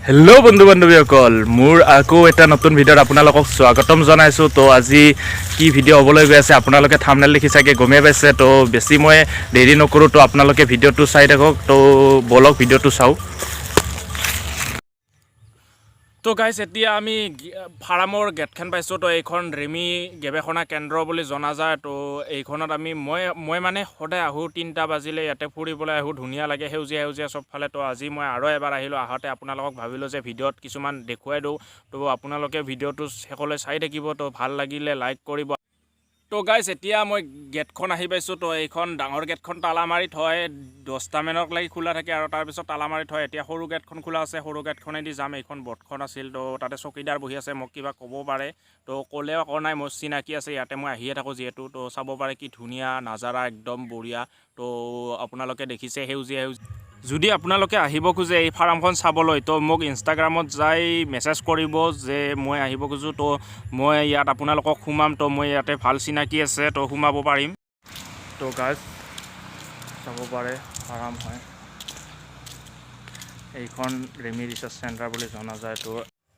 Hello' বন্ধু বান্ধৱীসকল, মোৰ আকৌ এটা নতুন ভিডিঅ'ত আপোনালোকক স্বাগতম জনাইছোঁ। তো আজি কি ভিডিঅ' হ'বলৈ গৈ আছে আপোনালোকে থাম্বনেইল দেখি চাগে গমেই পাইছে। তো বেছি মই দেৰি নকৰোঁ, তো আপোনালোকে ভিডিঅ'টো চাই থাকক। তো বলক ভিডিঅ'টো চাওঁ। তো গাইজ, এতিয়া আমি ফাৰ্মৰ গেটখন পাইছোঁ। তো এইখন ৰেমি গৱেষণা কেন্দ্ৰ বুলি জনা যায়। তো এইখনত মই মানে সদায় আহোঁ, 3টা বাজিলে ইয়াতে ফুৰিবলৈ আহোঁ। ধুনীয়া লাগে, সেউজীয়া সেউজীয়া চবফালে। তো আজি মই আৰু এবাৰ আহিলোঁ। আহোঁতে আপোনালোকক ভাবিলোঁ যে ভিডিঅ'ত কিছুমান দেখুৱাই দিওঁ। তো আপোনালোকে ভিডিঅ'টো শেষলৈ চাই থাকিব। তো ভাল লাগিলে লাইক কৰিব। তো গাইজ, এতিয়া মই গেটখন আহি পাইছোঁ। তো এইখন ডাঙৰ গেটখন তালা মাৰি থয়, 10টা মানক লাগি খোলা থাকে আৰু তাৰপিছত তালা মাৰি থয়। এতিয়া সৰু গেটখন খোলা আছে, সৰু গেটখনেদি যাম। এইখন বটখন আছিল, তো তাতে চকীদাৰ বহি আছে, মোক কিবা ক'ব পাৰে। তো ক'লেও একো নাই, মোৰ চিনাকি আছে, ইয়াতে মই আহিয়ে থাকোঁ যিহেতু। তো চাব পাৰে কি ধুনীয়া নাজাৰা, একদম বঢ়িয়া। তো আপোনালোকে দেখিছে সেউজীয়া সেউজীয়া। যদি আপোনালোকে আহিব খোজে এই ফাৰ্মখন চাবলৈ, তো মোক ইনষ্টাগ্ৰামত যাই মেছেজ কৰিব যে মই আহিব খোজোঁ। তো মই ইয়াত আপোনালোকক সোমাম। তো মই ইয়াতে ভাল চিনাকি আছে, তো সোমাব পাৰিম। তো গাইজ, চাব পাৰে ফাৰ্ম হয় এইখন, ৰেমি ৰিচাৰ্চ চেণ্টাৰ বুলি জনা যায়।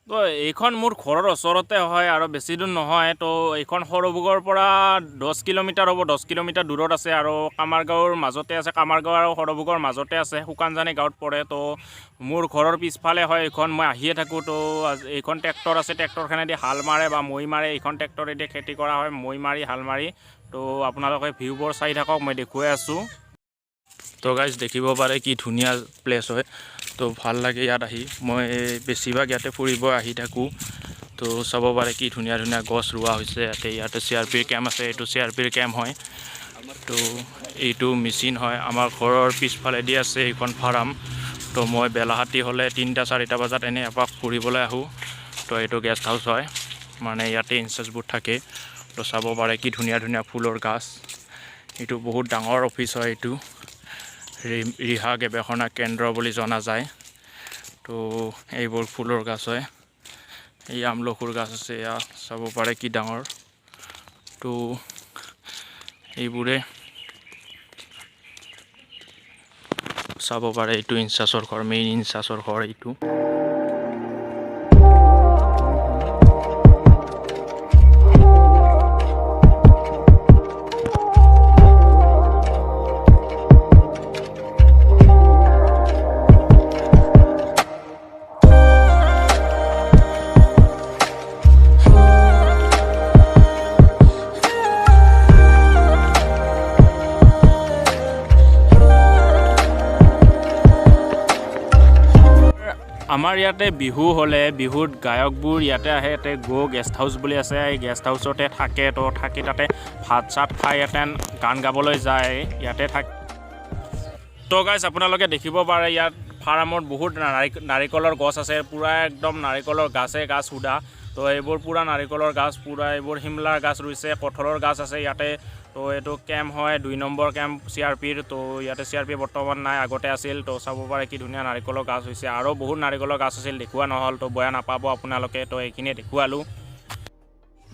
তো এইখন মোৰ ঘৰৰ ওচৰতে হয় আৰু বেছি দূৰ নহয়। তো এইখন সৰভোগৰ পৰা 10 কিলোমিটাৰ হ'ব, 10 কিলোমিটাৰ দূৰত আছে আৰু কামাৰগাঁৱৰ মাজতে আছে। কামাৰগাঁও আৰু সৰভোগৰ মাজতে আছে, শুকানজানী গাঁৱত পৰে। তো মোৰ ঘৰৰ পিছফালে হয় এইখন, মই আহিয়ে থাকোঁ। তো এইখন ট্ৰেক্টৰ আছে, ট্ৰেক্টৰখনেদি হাল মাৰে বা মৈ মাৰে। এইখন ট্ৰেক্টৰেদি খেতি কৰা হয়, মৈ মাৰি হাল মাৰি। তো আপোনালোকে ভিউবোৰ চাই থাকক, মই দেখুৱাই আছোঁ। তো গাইজ, দেখিব পাৰে কি ধুনীয়া প্লেচ হয়। তো ভাল লাগে ইয়াত আহি, মই বেছিভাগ ইয়াতে ফুৰিব আহি থাকোঁ। তো চাব পাৰে কি ধুনীয়া ধুনীয়া গছ ৰোৱা হৈছে ইয়াতে CRPৰ কেম্প আছে, এইটো CRPৰ কেম্প হয়। তো এইটো মেচিন হয়, আমাৰ ঘৰৰ পিছফালেদি আছে এইখন ফাৰ্ম। তো মই বেলাহাতি হ'লে 3টা-4টা বজাত এনে এপাক ফুৰিবলৈ আহোঁ। তো এইটো গেষ্ট হাউচ হয়, মানে ইয়াতে ইনচাৰ্জবোৰ থাকে। তো চাব পাৰে কি ধুনীয়া ধুনীয়া ফুলৰ গাছ। এইটো বহুত ডাঙৰ অফিচ হয়, এইটো ৰিহা গৱেষণা কেন্দ্ৰ বুলি জনা যায়। তো এইবোৰ ফুলৰ গাছ হয়, এই আমলখুৰ গাছ আছে, এয়া চাব পাৰে কি ডাঙৰ। তো এইবোৰে চাব পাৰে, এইটো ইনচাৰ্জৰ ঘৰ, মেইন ইনচাৰ্জৰ ঘৰ এইটো। আমাৰ ইয়াতে বিহু হ'লে বিহুত গায়কবোৰ ইয়াতে আহে। ইয়াতে গেষ্ট হাউচ বুলি আছে, এই গেষ্ট হাউচতে থাকে। তো থাকি তাতে ভাত চাত খাই ইয়াতে গান গাবলৈ যায়, ইয়াতে থাকে। তো গাইজ, আপোনালোকে দেখিব পাৰে ইয়াত ফাৰ্মত বহুত নাৰিকলৰ গছ আছে, পূৰা একদম নাৰিকলৰ গাছ সুধা। তো এইবোৰ পূৰা নাৰিকলৰ গাছ, পূৰা এইবোৰ শিমলাৰ গাছ ৰুইছে, কঁঠালৰ গাছ আছে ইয়াতে। তো এইটো কেম্প হয়, 2 নম্বৰ কেম্প CRPৰ। তো ইয়াতে CRP বৰ্তমান নাই, আগতে আছিল। তো চাব পাৰে কি ধুনীয়া নাৰিকলৰ গাছ হৈছে, আৰু বহুত নাৰিকলৰ গাছ আছিল, দেখুওৱা নহ'ল। তো বেয়া নাপাব আপোনালোকে, তো এইখিনিয়ে দেখুৱালোঁ।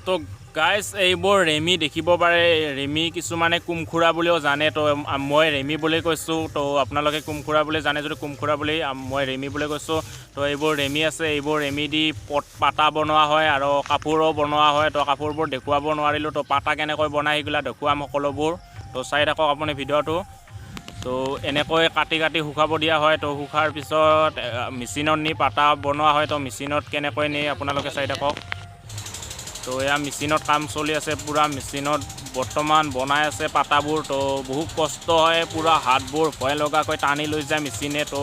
তো গাইজ, এইবোৰ ৰেমি দেখিব পাৰে, ৰেমি কিছুমানে কুমখুৰা বুলিও জানে। তো মই ৰেমি বুলি কৈছোঁ, তো আপোনালোকে কুমখুৰা বুলি জানে যদি কুমখুৰা বুলি, মই ৰেমি বুলি কৈছোঁ। তো এইবোৰ ৰেমি আছে, এইবোৰ ৰেমি দি পাতা বনোৱা হয় আৰু কাপোৰো বনোৱা হয়। তো কাপোৰবোৰ দেখুৱাব নোৱাৰিলোঁ, তো পাতা কেনেকৈ বনাই সেইবিলাক দেখুৱাম সকলোবোৰ। তো চাই থাকক আপুনি ভিডিঅ'টো। তো এনেকৈ কাটি কাটি শুকাব দিয়া হয়। তো শুকাৰ পিছত মেচিনত নি পাতা বনোৱা হয়। তো মেচিনত কেনেকৈ নি আপোনালোকে চাই থাকক। তো এয়া মেচিনত কাম চলি আছে, পূৰা মেচিনত বৰ্তমান বনাই আছে পাতাবোৰ। তো বহুত কষ্ট হয়, পূৰা হাতবোৰ ভয় লগাকৈ টানি লৈ যায় মেচিনে। তো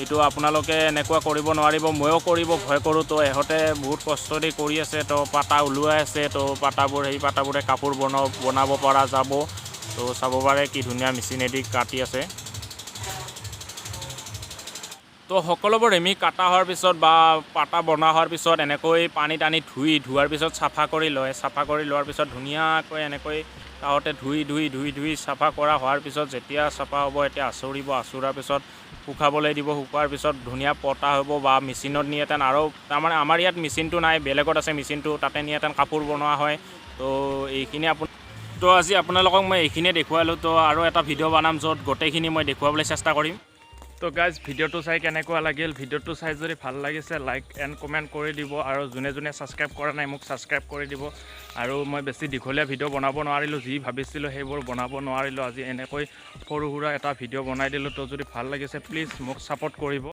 এইটো আপোনালোকে এনেকুৱা কৰিব নোৱাৰিব, ময়ো কৰিব ভয় কৰোঁ। তো ইহঁতে বহুত কষ্ট দি কৰি আছে, তো পাতা ওলোৱাই আছে। তো সেই পাতাবোৰে কাপোৰ বনাব পৰা যাব। তো চাব পাৰে কি ধুনীয়া মেচিনেদি কাটি আছে। তো সকলোবোৰ ৰেমি কাটা হোৱাৰ পিছত বা পাতা বনোৱা হোৱাৰ পিছত এনেকৈ পানীত আনি ধোৱাৰ পিছত চাফা কৰি লয়। চাফা কৰি লোৱাৰ পিছত ধুনীয়াকৈ এনেকৈ তাহতে ধুই চাফা কৰা হোৱাৰ পিছত যেতিয়া চাফা হ'ব, এতিয়া আঁচুৰাৰ পিছত শুকাবলৈ দিব। শুকোৱাৰ পিছত ধুনীয়া পতা হ'ব বা মেচিনত নিয়েতেন। আৰু তাৰমানে আমাৰ ইয়াত মেচিনটো নাই, বেলেগত আছে মেচিনটো, তাতে নিয়েতেন কাপোৰ বনোৱা হয়। তো এইখিনি তো আজি আপোনালোকক মই এইখিনিয়ে দেখুৱালোঁ। তো আৰু এটা ভিডিঅ' বনাম য'ত গোটেইখিনি মই দেখুৱাবলৈ চেষ্টা কৰিম। তো গাইজ ভিডিঅ'টো চাই কেনেকুৱা লাগিল ভিডিঅ'টো চাই যদি ভাল লাগিছে লাইক এণ্ড কমেণ্ট কৰি দিব আৰু যোনে যোনে ছাবস্ক্ৰাইব কৰা নাই মোক ছাবস্ক্ৰাইব কৰি দিব আৰু মই বেছি দীঘলীয়া ভিডিঅ' বনাব নোৱাৰিলোঁ যি ভাবিছিলোঁ সেইবোৰ বনাব নোৱাৰিলোঁ আজি এনেকৈ সৰু সুৰা এটা ভিডিঅ' বনাই দিলোঁ তো যদি ভাল লাগিছে প্লিজ মোক ছাপোৰ্ট কৰিব